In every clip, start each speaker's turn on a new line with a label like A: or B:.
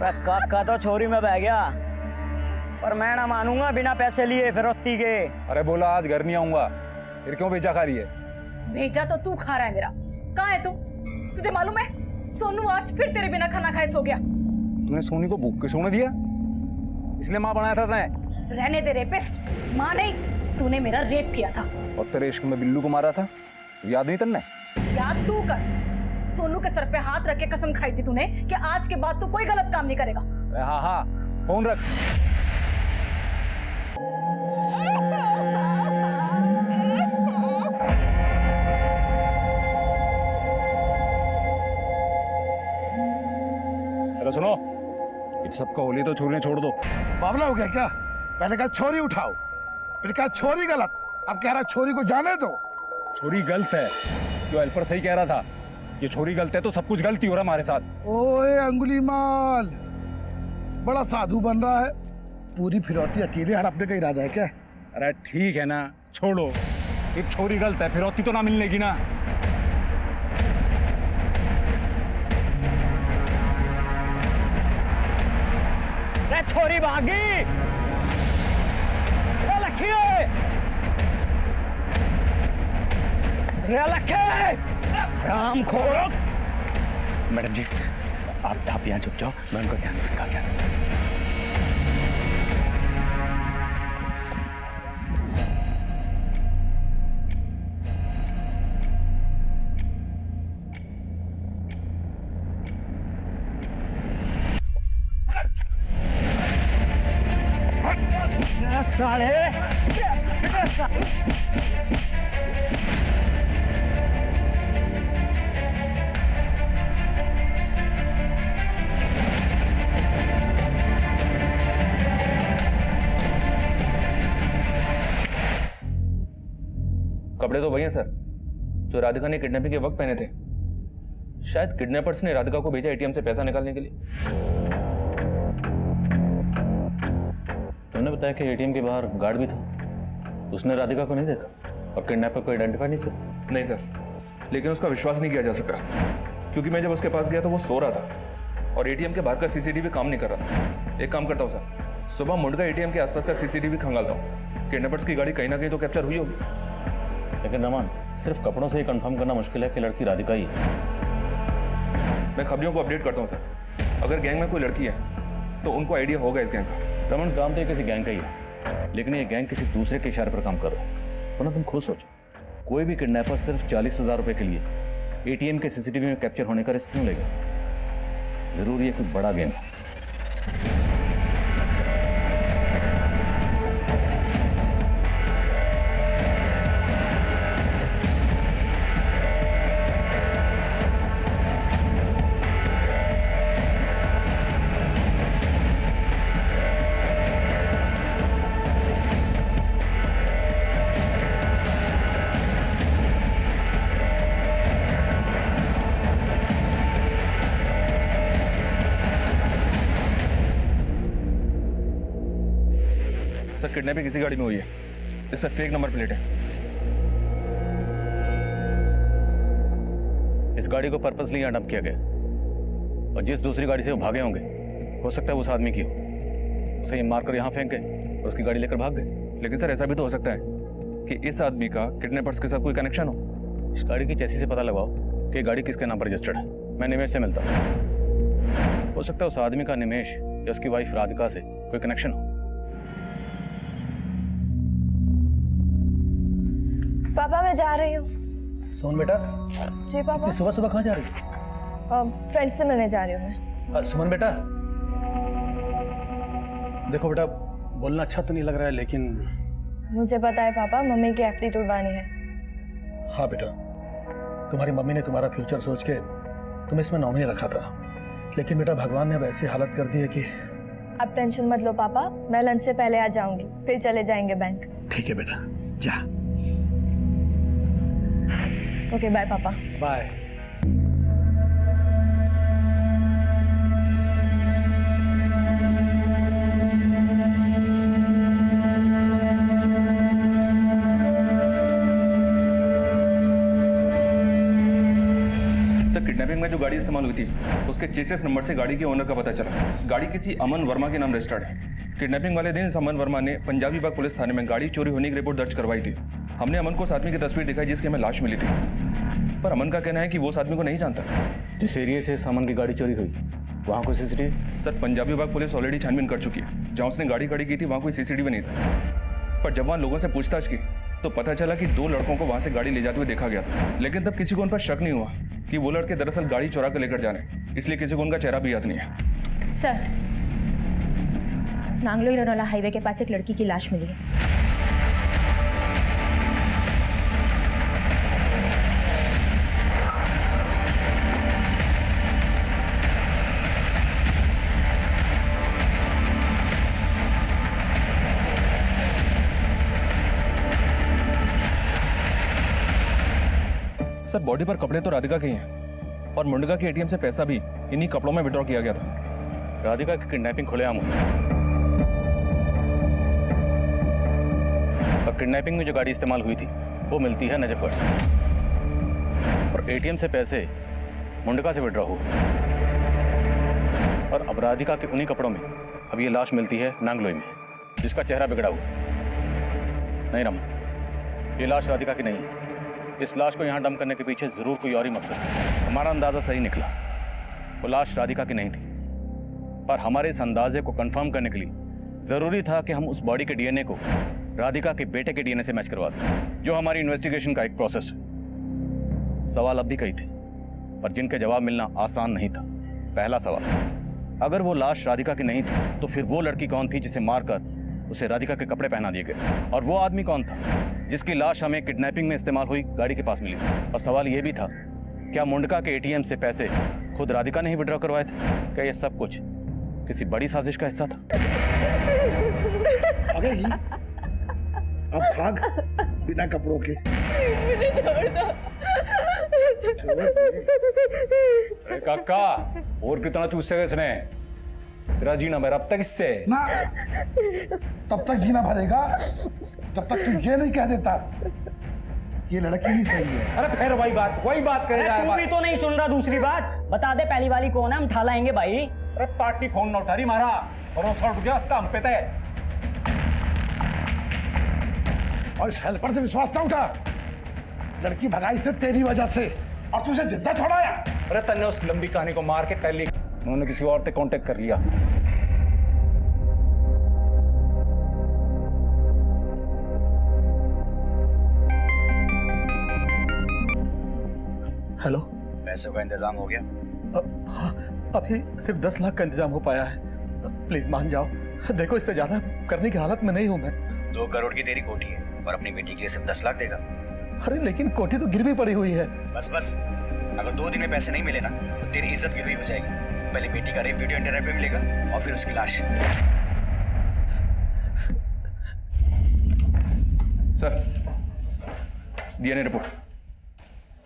A: काका तो छोरी में बह गया, पर मैं ना मानूंगा बिना पैसे लिए फिरौती के।
B: अरे बोला आज घर नहीं आऊंगा, फिर क्यों भेजा खा रही है?
C: भेजा तो तू खा रहा है मेरा। कहाँ है तू? तुझे मालूम है सोनू आज फिर तेरे बिना खाना खाए सो गया।
B: तूने सोनी को भूख के सोने दिया, इसलिए माँ बनाया था तैं?
C: रहने दे रेपिस्ट, माँ नहीं, तूने मेरा रेप किया था।
B: और तेरे इश्क में बिल्लू को मारा था, याद नहीं तन्ने?
C: याद तू कर, सोनू के सर पे हाथ रख के कसम खाई थी तूने कि आज के बाद तू कोई गलत काम नहीं करेगा।
B: हाँ हाँ, फोन रख। अरे सुनो, इन सबका होली तो छोरियां छोड़ दो।
D: बावला हो गया क्या? पहले कहा छोरी उठाओ, फिर कहा छोरी गलत, अब कह रहा छोरी को जाने दो।
B: छोरी गलत है, जो हेल्पर सही कह रहा था। ये छोरी गलत है तो सब कुछ गलती हो रहा हमारे साथ।
D: ओए अंगुलीमाल, बड़ा साधु बन रहा है। पूरी फिरौती अकेले हड़पने का इरादा है क्या?
B: अरे ठीक है ना, छोड़ो। एक छोरी गलत है, फिरौती तो ना मिलेगी ना।
A: रे छोरी भागी, रे लखी, रे लखे, राम खोरो।
E: मैडम जी, आप यहाँ चुप जाओ, मैं उनको ध्यान रखा क्या।
A: साले
F: कपड़े तो वही हैं सर जो राधिका ने किडनैपिंग के वक्त पहने थे। शायद किडनैपर्स ने राधिका को भेजा एटीएम से पैसा निकालने के लिए। तुमने बताया कि एटीएम के बाहर गार्ड भी था, उसने राधिका को नहीं देखा और किडनैपर को आइडेंटिफाई नहीं किया? नहीं सर, लेकिन उसका विश्वास नहीं किया जा सकता क्योंकि मैं जब उसके पास गया तो वो सो रहा था और एटीएम के बाहर का सीसीटीवी काम नहीं कर रहा था। एक काम करता हूँ सर, सुबह मुंडका एटीएम के आसपास का सीसीटीवी खंगालता हूँ। किडनैपर्स की गाड़ी कहीं ना कहीं तो कैप्चर हुई होगी।
E: लेकिन रमन, सिर्फ कपड़ों से ही कंफर्म करना मुश्किल है कि लड़की राधिका ही है।
F: मैं खबरियों को अपडेट करता हूँ सर। अगर गैंग में कोई लड़की है तो उनको आइडिया होगा इस गैंग का।
E: रमन, काम तो ये किसी गैंग का ही है, लेकिन ये गैंग किसी दूसरे के इशारे पर काम कर रहा है। वरना तुम खुद सोचो, कोई भी किडनैपर सिर्फ 40,000 रुपए के लिए एटीएम के सीसीटीवी में कैप्चर होने का रिस्क क्यों लेगा? जरूर ये कोई बड़ा गेम है।
F: सर किडनैपिंग इसी गाड़ी में हुई है, इस पर फेक नंबर प्लेट है।
E: इस गाड़ी को पर्पसली यहाँ डंप किया गया और जिस दूसरी गाड़ी से वो भागे होंगे, हो सकता है उस आदमी की हो। उसे ये मारकर यहाँ फेंक गए और उसकी गाड़ी लेकर भाग गए।
F: लेकिन सर ऐसा भी तो हो सकता है कि इस आदमी का किडनैपर्स के साथ कोई कनेक्शन हो।
E: इस गाड़ी की चैसी से पता लगाओ कि गाड़ी किसके नाम पर रजिस्टर्ड है। मैं निमेश से मिलता हूँ। हो सकता है उस आदमी का निमेश या उसकी वाइफ राधिका से कोई कनेक्शन हो।
G: पापा मैं जा रही हूँ।
H: सोन बेटा,
G: जी पापा।
H: सुबह सुबह कहाँ जा रही है?
G: फ्रेंड से मिलने जा रही हूँ मैं।
H: सुमन बेटा, देखो बेटा, बोलना अच्छा तो नहीं लग रहा है लेकिन
G: मुझे पता है पापा, मम्मी की एफडी तुड़वानी है।
H: हाँ बेटा, तुम्हारी मम्मी ने तुम्हारा फ्यूचर सोच के तुम्हें इसमें नॉमिनी रखा था, लेकिन बेटा भगवान ने अब ऐसी हालत कर दी है कि।
G: आप टेंशन मत लो पापा, मैं लंच से पहले आ जाऊंगी, फिर चले जाएंगे बैंक।
H: ठीक है बेटा, जा।
G: ओके बाय पापा।
H: बाय।
F: सर किडनैपिंग में जो गाड़ी इस्तेमाल हुई थी उसके चेसिस नंबर से गाड़ी के ओनर का पता चला। गाड़ी किसी अमन वर्मा के नाम रजिस्टर्ड है। किडनैपिंग वाले दिन इस अमन वर्मा ने पंजाबी बाग पुलिस थाने में गाड़ी चोरी होने की रिपोर्ट दर्ज करवाई थी। हमने अमन को उस आदमी की तस्वीर दिखाई जिसकी हमें लाश मिली थी, पर अमन का कहना है कि वो उस आदमी को नहीं जानता।
E: जिस एरिया से सामान की गाड़ी चोरी हुई वहाँ कोई सीसीटीवी?
F: सर, पंजाबी बाग पुलिस ऑलरेडी छानबीन कर चुकी है। जहाँ उसने गाड़ी खड़ी की थी वहाँ कोई सीसीटीवी नहीं था, पर जब वहाँ लोगों से पूछताछ की तो पता चला कि 2 लड़कों को वहाँ से गाड़ी ले जाते हुए देखा गया था। लेकिन तब किसी को उन पर शक नहीं हुआ कि वो लड़के दरअसल गाड़ी चुरा कर लेकर जाने, इसलिए किसी को उनका चेहरा भी याद नहीं है।
I: सर, नांगलो इरनोला हाईवे के पास एक लड़की की लाश मिली है।
F: सर, बॉडी पर कपड़े तो राधिका के ही हैं और मुंडका के एटीएम से पैसा भी इन्हीं कपड़ों में विड्रॉ किया गया था।
E: राधिका की किडनैपिंग खुलेआम हुई और किडनैपिंग में जो गाड़ी इस्तेमाल हुई थी वो मिलती है नजफगढ़ से, और एटीएम से पैसे मुंडका से विड्रॉ हुए, और अब राधिका के उन्हीं कपड़ों में अब ये लाश मिलती है नांगलोई में, जिसका चेहरा बिगड़ा हुआ। नहीं रमन, ये लाश राधिका की नहीं है। इस लाश को यहाँ डंप करने के पीछे जरूर कोई और ही मकसद है। हमारा अंदाजा सही निकला, वो लाश राधिका की नहीं थी, पर हमारे इस अंदाजे को कंफर्म करने के लिए जरूरी था कि हम उस बॉडी के डीएनए को राधिका के बेटे के डीएनए से मैच करवा दें, जो हमारी इन्वेस्टिगेशन का एक प्रोसेस है। सवाल अब भी कई थे, पर जिनके जवाब मिलना आसान नहीं था। पहला सवाल, अगर वो लाश राधिका की नहीं थी तो फिर वो लड़की कौन थी जिसे मारकर उसे राधिका के कपड़े पहना दिए गए, और वो आदमी कौन था जिसकी लाश हमें किडनैपिंग में इस्तेमाल हुई गाड़ी के पास मिली। और सवाल यह भी था, क्या मुंडका के एटीएम से पैसे खुद राधिका ने ही विड्रॉ करवाए थे? क्या यह सब कुछ किसी बड़ी साजिश का हिस्सा था?
D: भागेगी? अब भाग बिना कपड़ों के।
C: मुझे छोड़ दो।
B: अरे काका, और कितना चूसेगा इसने? तेरा जीना मेरा अब तक इससे
D: ना, तब तक जीना भरेगा जब तक तू ये नहीं कह देता ये लड़की ही सही है।
B: अरे फिर वही बात करेगा।
A: तू भी तो नहीं सुन रहा। दूसरी बात बता दे, पहली वाली कौन है? हम ठा लाएंगे भाई।
B: अरे पार्टी फोन न उठा रही मारा, भरोसा उठ गया उसका हम पे तय।
D: और इस हेल्पर से विश्वास ना उठा। लड़की भगाई से तेरी वजह से, और तुझे जिंदा छोड़ाया।
B: अरे तन्ने उस लंबी कहानी को मार के पहले उन्होंने किसी और से कांटेक्ट कर लिया।
H: हेलो,
J: पैसों का इंतजाम हो गया?
H: हाँ, अभी सिर्फ 10 लाख का इंतजाम हो पाया है। प्लीज मान जाओ, देखो इससे ज्यादा करने की हालत में नहीं हूं मैं।
J: 2 करोड़ की तेरी कोठी है और अपनी बेटी के लिए सिर्फ 10 लाख देगा?
H: अरे लेकिन कोठी तो गिरवी पड़ी हुई है।
J: बस अगर 2 दिन में पैसे नहीं मिले ना तो तेरी इज्जत गिरवी हो जाएगी। पहले बेटी का रेप वीडियो इंटरनेट पे मिलेगा और फिर उसकी लाश।
F: Sir, DNA report.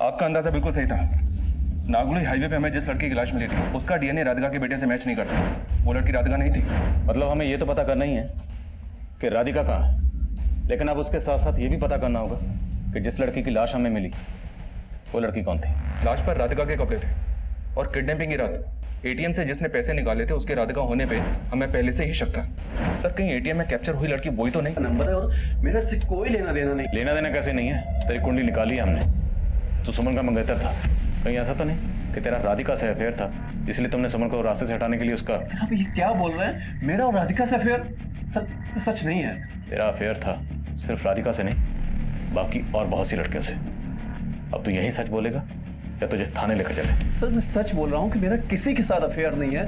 F: आपका अंदाजा बिल्कुल सही था। नागलोई हाईवे पे हमें जिस लड़की की लाश मिली थी उसका डीएनए राधिका के बेटे से मैच नहीं करता। वो लड़की राधिका नहीं थी।
E: मतलब हमें ये तो पता करना ही है कि राधिका कहाँ है, लेकिन अब उसके साथ साथ ये भी पता करना होगा कि जिस लड़की की लाश हमें मिली वो लड़की कौन थी।
F: लाश पर राधिका के कपड़े थे और किडनैपिंग की रात एटीएम से जिसने पैसे निकाले थे उसके राधिका होने पे हमें पहले से ही शक था। सर, कहीं एटीएम में कैप्चर हुई लड़की वही तो नहीं?
H: नंबर है और मेरा इससे कोई लेना देना नहीं।
E: लेना देना कैसे नहीं है? तेरी कुंडली निकाली है हमने। तू सुमन का मंगेतर था, कहीं ऐसा तो नहीं कि तेरा राधिका से अफेयर था इसलिए तुमने सुमन को रास्ते से हटाने के लिए उसका?
H: आप ये क्या बोल रहे हैं? मेरा और राधिका से अफेयर सच नहीं है।
E: तेरा अफेयर था सिर्फ राधिका से नहीं, बाकी और बहुत सी लड़कियों से। अब तू यही सच बोलेगा या तुझे थाने लेकर चले?
H: सर, मैं सच बोल रहा हूँ कि मेरा किसी के साथ अफेयर नहीं है,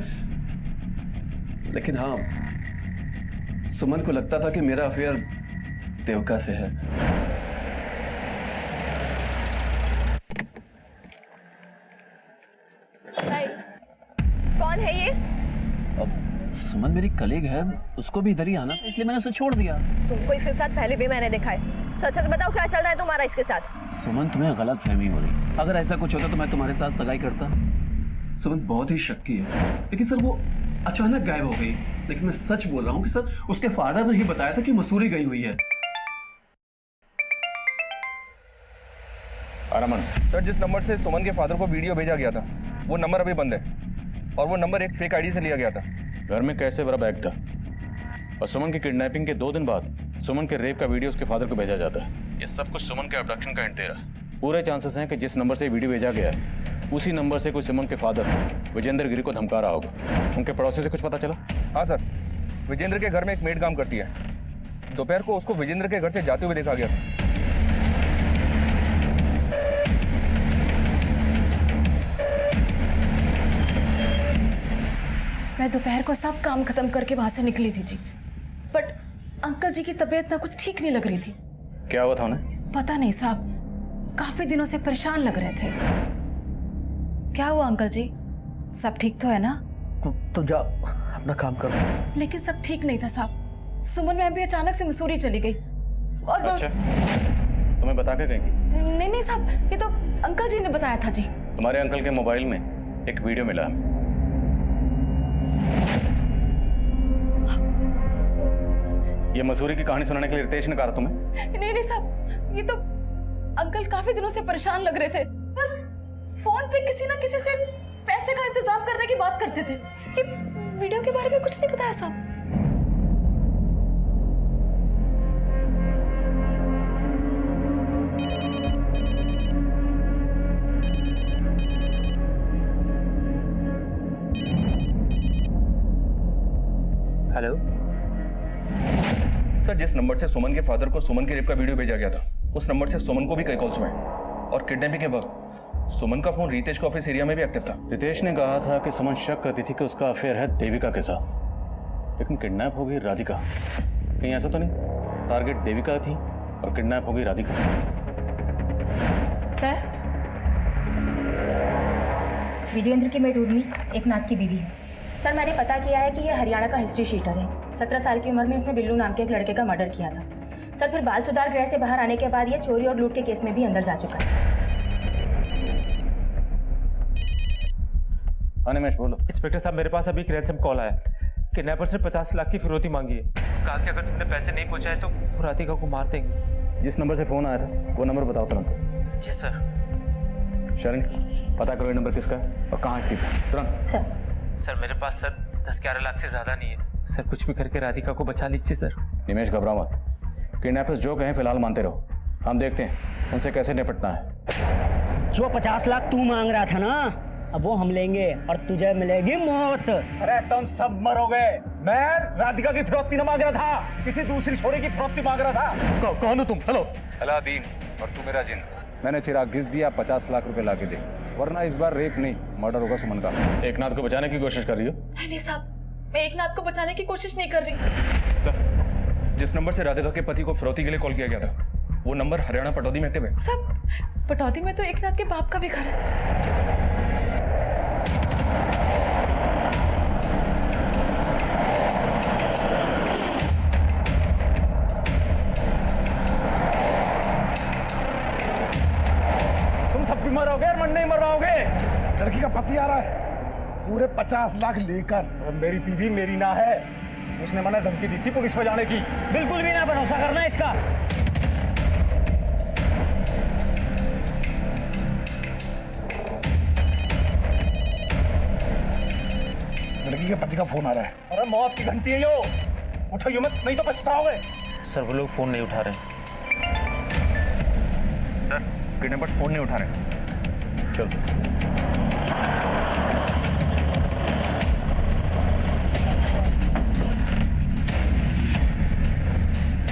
H: लेकिन हाँ, सुमन को लगता था कि मेरा अफेयर देवका से है।
G: भाई, कौन है ये?
H: अब सुमन मेरी कलीग है, उसको भी इधर ही आना था इसलिए मैंने उसे छोड़ दिया।
G: तुमको इसके साथ पहले भी मैंने देखा है। सच सच बताओ, क्या चल रहा है तुम्हारा इसके साथ?
H: सुमन, तुम्हें गलत फहमी हो रही। अगर ऐसा कुछ होता तो मैं तुम्हारे साथ सगाई करता। सुमन बहुत ही शक्की है, लेकिन सर वो अचानक गायब हो गई। लेकिन मैं सच बोल रहा हूँ कि सर उसके फादर ने ही बताया था कि मसूरी गई हुई है।
F: रमन, सर जिस नंबर से सुमन के फादर को वीडियो भेजा गया था वो नंबर अभी बंद है और वो नंबर एक फेक आईडी से लिया गया था।
E: घर में कैसे भरा बैग था और सुमन की किडनैपिंग के 2 दिन बाद सुमन के रेप का वीडियो उसके फादर को भेजा जाता है। ये सब कुछ सुमन के अबडक्शन का हिंट दे रहा है। पूरे चांसेस हैं कि जिस नंबर से वीडियो भेजा गया है उसी नंबर से कोई सुमन के फादर विजेंद्र गिरी को धमका रहा होगा। उनके पड़ोसी से कुछ पता चला?
F: हाँ सर, विजेंद्र के घर में एक मेड काम करती है। दोपहर को उसको विजेंद्र के घर से जाते हुए देखा गया था।
C: मैं दोपहर को सब काम खत्म करके वहां से निकली थी जी, बट अंकल जी की तबीयत ना कुछ ठीक नहीं लग रही थी।
E: क्या हुआ था उन्हें?
C: पता नहीं साहब, काफी दिनों से परेशान लग रहे थे। क्या हुआ अंकल जी, सब ठीक तो है ना?
J: तुम जा अपना काम करो।
C: लेकिन सब ठीक नहीं था साहब। सुमन मैम भी अचानक से मसूरी चली गई और
E: अच्छा, तुम्हें बता के गई थी?
C: नहीं साहब, ये तो अंकल जी ने बताया था जी।
E: तुम्हारे अंकल के मोबाइल में एक वीडियो मिला हमें। ये मसूरी की कहानी सुनाने के लिए रितेश ने कहा तुम्हें?
C: नहीं साहब, ये तो अंकल काफी दिनों से परेशान लग रहे थे। बस फोन पे किसी ना किसी से पैसे का इंतजाम करने की बात करते थे कि वीडियो के बारे में कुछ नहीं बताया साहब।
F: हेलो सर, जिस नंबर से सुमन के फादर को सुमन के रेप का वीडियो भेजा गया था उस नंबर से सुमन को भी कई कॉल्स हुए हैं और किडनैपिंग के वक्त सुमन का फोन रितेश के ऑफिस एरिया में भी एक्टिव था।
E: रितेश ने कहा था कि सुमन शक करती थी कि उसका अफेयर है देविका के साथ, लेकिन किडनैप हो गई राधिका। कहीं ऐसा तो नहीं टारगेट देविका थी और किडनैप हो गई राधिका?
I: सर, विजेंद्र की मेड उर्मी एकनाथ की बीवी है। सर, मैंने पता किया है कि ये हरियाणा का हिस्ट्री शीटर है। 17 साल की उम्र में इसने बिल्लू नाम के एक लड़के का मर्डर किया था। सर, फिर बाल सुधार गृह से बाहर आने के बाद ये चोरी और लूट के केस में भी अंदर जा चुका है।
E: अनिमेश बोलो।
K: इंस्पेक्टर साहब, मेरे पास अभी एक रैंसम कॉल आया। किडनैपर्स ने 50 लाख की फिरौती मांगी है। कहा कि अगर तुमने पैसे नहीं पहुंचाए तो वो राधिका को मार देंगे।
E: जिस नंबर से फोन आया था वो नंबर बताओ तुरंत।
K: जी सर।
E: शरण, पता करो ये नंबर किसका है और कहाँ एक्टिव है, तुरंत।
I: सर
K: मेरे पास सर 10-11 लाख से ज्यादा नहीं है सर। कुछ भी करके राधिका को बचा लीजिए सर।
E: निमेश, घबराओ मत। किडनैपर्स जो कहें फिलहाल मानते रहो, हम देखते हैं उनसे कैसे निपटना है।
A: जो 50 लाख तू मांग रहा था ना, अब वो हम लेंगे और तुझे मिलेगी मौत।
B: अरे तुम सब मरोगे। मैं राधिका की फिरौती न मांग रहा था, किसी दूसरी छोरी की फिरौती मांग रहा था।
F: कौन हो तुम? हेलो।
B: अलादीन, और तू मेरा जिन। मैंने चिराग घिस दिया, 50 लाख रुपए लाके दे, वरना इस बार रेप नहीं मर्डर होगा सुमन का।
E: एकनाथ को बचाने की कोशिश कर रही हो?
C: नहीं साहब, मैं एकनाथ को बचाने की कोशिश नहीं कर रही।
F: सर, जिस नंबर से राधिका के पति को फिरौती के लिए कॉल किया गया था वो नंबर हरियाणा पटौदी में एक्टिव है।
C: सब पटौदी में तो एकनाथ के बाप का भी घर है।
B: तुम सब भी मरोगे और मन नहीं मरवाओगे।
D: लड़की का पति आ रहा है पूरे 50 लाख लेकर।
B: और मेरी बीवी मेरी ना है, उसने मना धमकी दी थी पुलिस में जाने की।
A: बिल्कुल भी ना भरोसा करना इसका।
D: लड़की के पति का फोन आ रहा है।
B: अरे मौत की घंटी है यो, उठाइयो मत नहीं तो पछताओगे।
K: सर, वो लोग फोन नहीं उठा रहे।
F: सर, किडनैपर्स फोन नहीं उठा रहे।
E: चलो।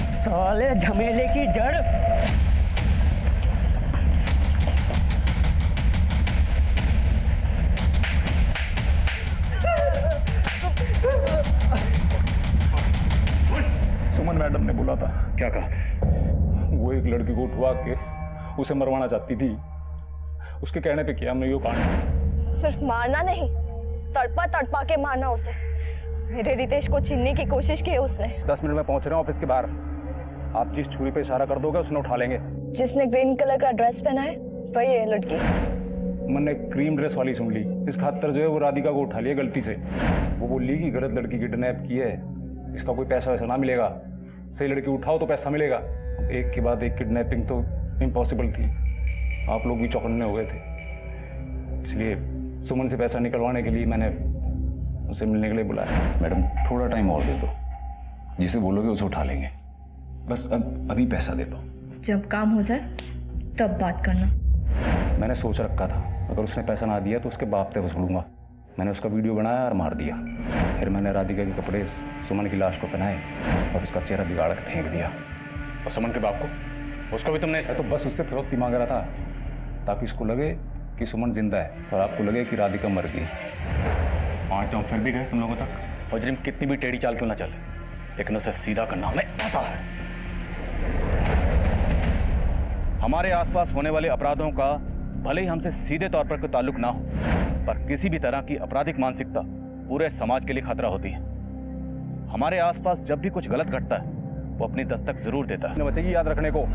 A: साले झमेले की जड़।
B: सुमन मैडम ने बोला था।
E: क्या कहा था?
B: वो एक लड़की को उठवा के उसे मरवाना चाहती थी, उसके कहने पे किया हमने यो कांड।
G: सिर्फ मारना नहीं, तड़पा तड़पा के मारना उसे। मेरे रितेश को छीनने की कोशिश की है उसने।
B: 10 मिनट में पहुंच रहे हैं ऑफिस के बाहर। आप जिस छुरी पे इशारा कर दोगे उसने उठा लेंगे।
G: जिसने ग्रीन कलर का ड्रेस पहना है वही है लड़की।
B: मैंने क्रीम ड्रेस वाली सुन ली, इस खातर जो है वो राधिका को उठा लिया गलती से। वो बोली कि गलत लड़की किडनैप की है, इसका कोई पैसा वैसा ना मिलेगा, सही लड़की उठाओ तो पैसा मिलेगा। एक के बाद एक किडनैपिंग तो इम्पॉसिबल थी। आप लोग भी चौकन्ने हो गए थे, इसलिए सुमन से पैसा निकलवाने के लिए मैंने उसे मिलने के लिए बुलाया। मैडम थोड़ा टाइम और दे दो, जिसे बोलोगे उसे उठा लेंगे, बस अभी पैसा दे दो।
G: जब काम हो जाए तब बात करना।
B: मैंने सोच रखा था अगर उसने पैसा ना दिया तो उसके बाप पे वसूलूंगा। मैंने उसका वीडियो बनाया और मार दिया। फिर मैंने राधिका के कपड़े सुमन की लाश को पहनाए और उसका चेहरा बिगाड़ कर फेंक दिया।
E: और सुमन के बाप को, उसको भी तुमने
B: तो बस उससे फिरौती मांग रहा था ताकि उसको लगे कि सुमन जिंदा है और आपको लगे कि राधिका मर गई।
E: आज तो फिर भी गए तुम लोगों तक। वज्रिम कितनी भी टेढ़ी चाल क्यों ना चले, लेकिन उसे सीधा करना हमें आता है। हमारे आसपास होने वाले अपराधों का भले ही हमसे सीधे तौर पर कोई ताल्लुक ना हो, पर किसी भी तरह की आपराधिक मानसिकता पूरे समाज के लिए खतरा होती है। हमारे आसपास जब भी कुछ गलत घटता है वो अपनी दस्तक जरूर देता है।
B: बचेगी याद रखने को।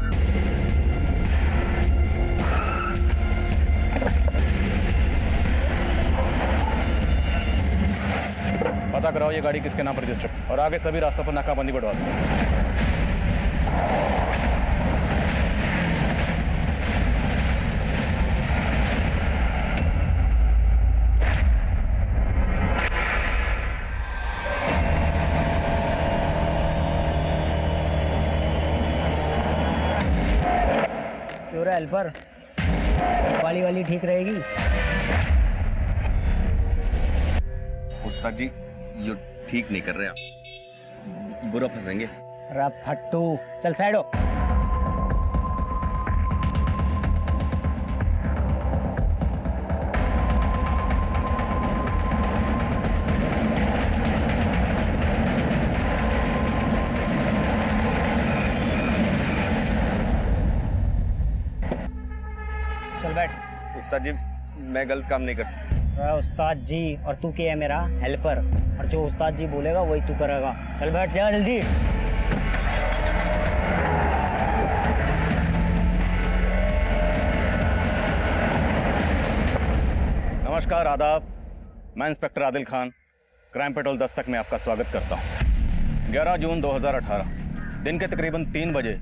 E: पता कराओ ये गाड़ी किसके नाम पर रजिस्टर्ड, और आगे सभी रास्तों पर नाकाबंदी बढ़वा दो।
A: क्यों रे हेल्पर, वाली ठीक रहेगी?
J: उस्ताद जी ये ठीक नहीं कर रहे आप, बुरा फंसेंगे।
A: अरे फट्टू, चल साइड हो। चल बैठ।
J: उस्ताद जी मैं गलत काम नहीं कर सकता।
A: उस्ताद जी और तू क्या है मेरा हेल्पर, और जो उस्ताद जी बोलेगा वही तू करेगा। चल बैठ जा जल्दी।
E: नमस्कार, आदाब। मैं inspector Adil Khan, crime petrol Dastak में आपका स्वागत करता हूं। 11 जून 2018 दिन के तकरीबन 3 बजे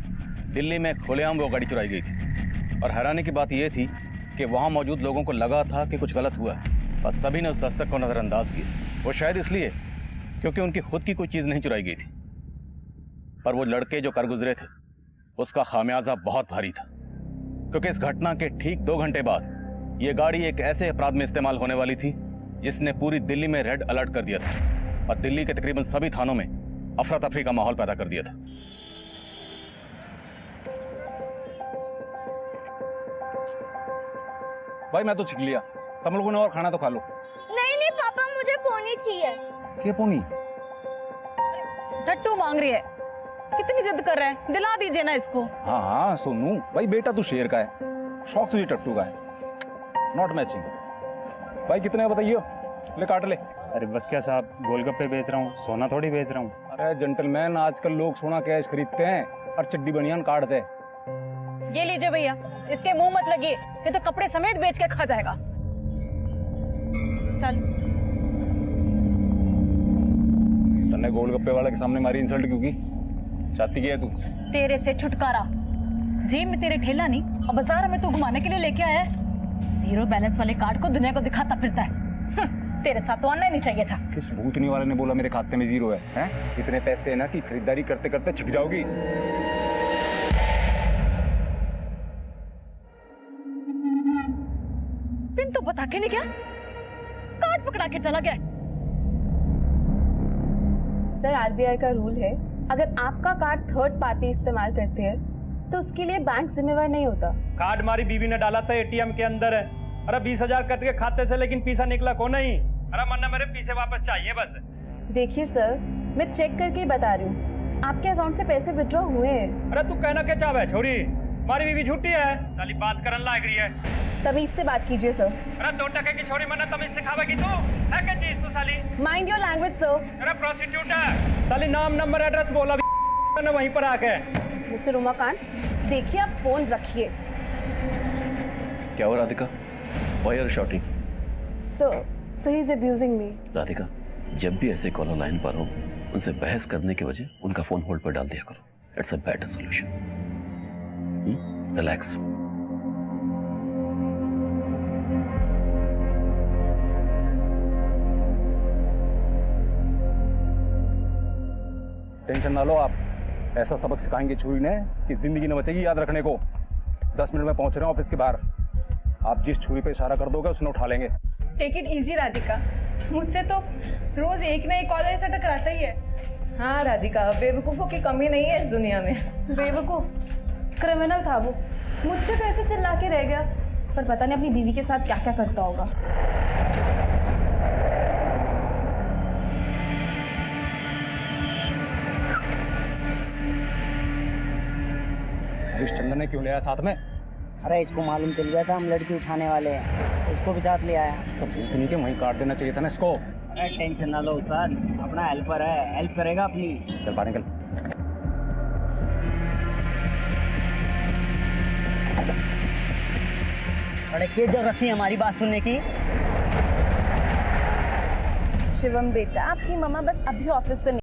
E: दिल्ली में खुलेआम वो गाड़ी चुराई गई थी, और हैरानी की बात यह थी कि वहां मौजूद लोगों को लगा था कि कुछ गलत हुआ है, बस सभी ने उस दस्तक को नज़रअंदाज किया। वो शायद इसलिए क्योंकि उनकी खुद की कोई चीज़ नहीं चुराई गई थी, पर वो लड़के जो कर गुजरे थे उसका खामियाजा बहुत भारी था, क्योंकि इस घटना के ठीक 2 घंटे बाद ये गाड़ी एक ऐसे अपराध में इस्तेमाल होने वाली थी जिसने पूरी दिल्ली में रेड अलर्ट कर दिया था और दिल्ली के तकरीबन सभी थानों में अफरा तफरी का माहौल पैदा कर दिया था।
B: भाई मैं तो छिक लिया, तुम लोगों ने और खाना तो खा लो।
G: नहीं नहीं पापा, मुझे पोनी चाहिए।
B: क्या पोनी?
C: टट्टू मांग रही है, कितनी जिद कर रहे हैं, दिला दीजिए ना इसको।
B: हाँ हाँ सोनू भाई, बेटा तू शेर का है, शौक तुझे टट्टू का है, नॉट मैचिंग। भाई कितने बताइए, ले काट ले।
L: अरे बस क्या साहब, गोलगप्पे बेच रहा हूँ, सोना थोड़ी बेच रहा हूँ।
B: अरे जेंटलमैन, आजकल लोग सोना कैश खरीदते हैं और चड्डी बनियान काटते हैं।
C: ये लीजिए भैया, इसके मुंह मत लगिए, ये तो कपड़े समेत बेच के खा जाएगा। चल।
B: तन्ने गोलगप्पे वाले के सामने मारी इंसल्ट क्यों की? चाहती क्या है तू?
C: तेरे से छुटकारा, जेब में तेरे ठेला नहीं और बाजार में तू घुमाने के लिए लेके आया है। जीरो बैलेंस वाले कार्ड को दुनिया को दिखाता फिरता है। तेरे साथ तो आना ही नहीं चाहिए था।
B: किस भूतनी वाले ने बोला मेरे खाते में जीरो है? हैं? इतने पैसे है ना कि खरीदारी करते करते छिक जाओगी।
C: पिन तो बता के नहीं गया, कार्ड पकड़ा के चला गया।
M: सर आरबीआई का रूल है, अगर आपका कार्ड थर्ड पार्टी इस्तेमाल करती है तो उसके लिए बैंक जिम्मेवार नहीं होता।
L: कार्ड हमारी बीवी ने डाला था एटीएम के अंदर है। अरे 20,000 कट के खाते से, लेकिन पैसा निकला को नहीं। अरे मन्ना मेरे पैसे वापस चाहिए बस।
M: देखिए सर, मैं चेक करके बता रही हूँ, आपके अकाउंट से पैसे विड्रॉ हुए हैं।
L: अरे तू कहना क्या चाहे छोरी, हमारी बीवी झूठी है, साली बात करन लायक रही है।
M: तमीज से बात कीजिए सर।
L: अरे 2 टके की छोरी मन्ना तमीज सिखावेगी तू? है क्या चीज तू साली?
M: Mind your language sir.
L: अरे प्रोस्टिट्यूट है साली, नाम नंबर एड्रेस बोला ना वहीं पर आके।
M: मिस्टर उमाकांत, देखिए आप फोन रखिए।
E: क्या हो Radhika? Why are you shouting?
M: Sir, he is abusing me.
E: Radhika, जब भी ऐसे कॉलर लाइन पर हो, उनसे बहस करने की वजह उनका फोन होल्ड पर डाल दिया करो। It's a better solution. Relax.
B: Tension ना लो आप, ऐसा सबक सिखाएंगे छुरी ने कि जिंदगी न बचेगी याद रखने को। 10 मिनट में पहुंच रहे हैं ऑफिस के बाहर, आप जिस छुरी पे इशारा कर दोगे उसने उठा लेंगे।
C: टेक इट इजी राधिका, मुझसे तो रोज एक ना एक कॉलर ऐसा टकराता ही है।
M: हाँ राधिका, बेवकूफ़ों की कमी नहीं है इस दुनिया में।
I: बेवकूफ क्रिमिनल था वो, मुझसे तो ऐसे चिल्ला के रह गया, पर पता नहीं अपनी बीवी के साथ क्या क्या करता होगा।
B: हरीश चंदन ने क्यों लिया साथ में?
A: अरे इसको मालूम चल गया था हम लड़की उठाने वाले हैं, तो इसको भी साथ ले आया।
B: तो भूतनी के वहीं काट देना चाहिए था ना इसको।
A: अरे टेंशन ना लो उस्ताद, अपना हेल्पर है, हेल्प करेगा अपनी।
B: चल बाहर निकल।
A: अरे क्या जरूरत थी हमारी बात सुनने की?
M: शिवम बेटा, आपकी मम्मा बस अभी ऑफिस से